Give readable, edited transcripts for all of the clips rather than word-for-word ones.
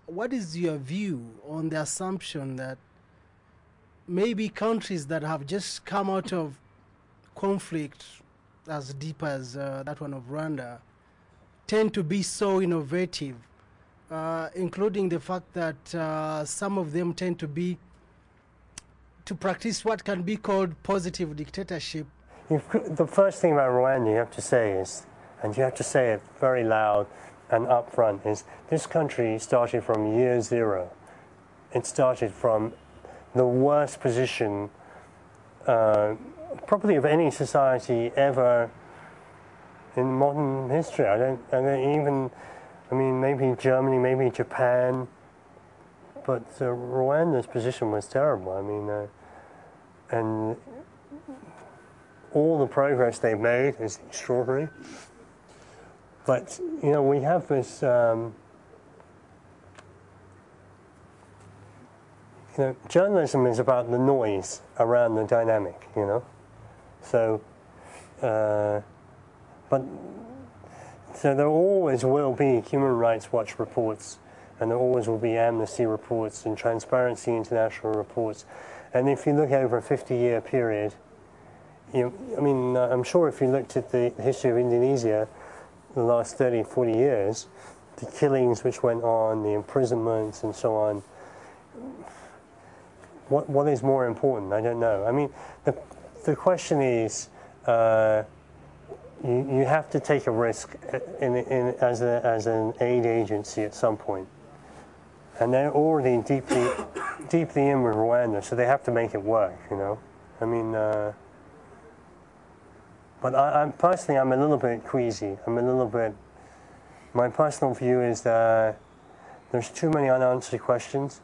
what is your view on the assumption that maybe countries that have just come out of conflict as deep as that one of Rwanda tend to be so innovative, including the fact that some of them tend to practice what can be called positive dictatorship? The first thing about Rwanda you have to say is, and you have to say it very loud and upfront, is this country started from year zero. It started from the worst position probably of any society ever in modern history. I don't even, I mean, maybe Germany, maybe Japan, but Rwanda's position was terrible. I mean, and all the progress they've made is extraordinary. But, you know, we have this, you know, journalism is about the noise around the dynamic, you know. So, so there always will be Human Rights Watch reports, and there always will be Amnesty reports and Transparency International reports. And if you look over a 50-year period, I mean, I'm sure if you looked at the history of Indonesia, the last 30, 40 years, the killings which went on, the imprisonments and so on, what is more important? I don't know. I mean, the question is, you have to take a risk as an aid agency at some point. And they're already deeply in with Rwanda, so they have to make it work, you know. I mean, but I'm personally, I'm a little bit queasy. My personal view is that there's too many unanswered questions.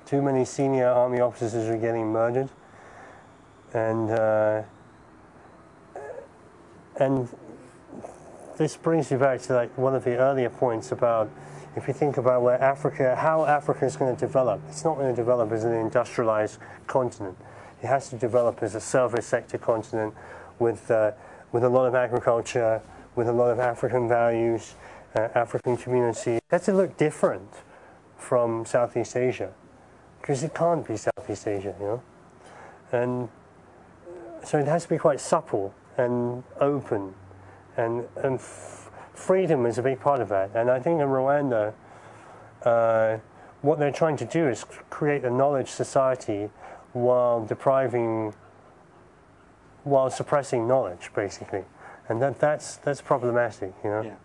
Too many senior army officers are getting murdered. And this brings you back to like one of the earlier points about, if you think about how Africa is going to develop, it's not going to develop as an industrialized continent. It has to develop as a service sector continent with a lot of agriculture, with a lot of African values, African community. It has to look different from Southeast Asia, because it can't be Southeast Asia, you know. And so it has to be quite supple and open, and freedom is a big part of that. And I think in Rwanda, what they're trying to do is create a knowledge society while suppressing knowledge, basically. And that's problematic, you know. Yeah.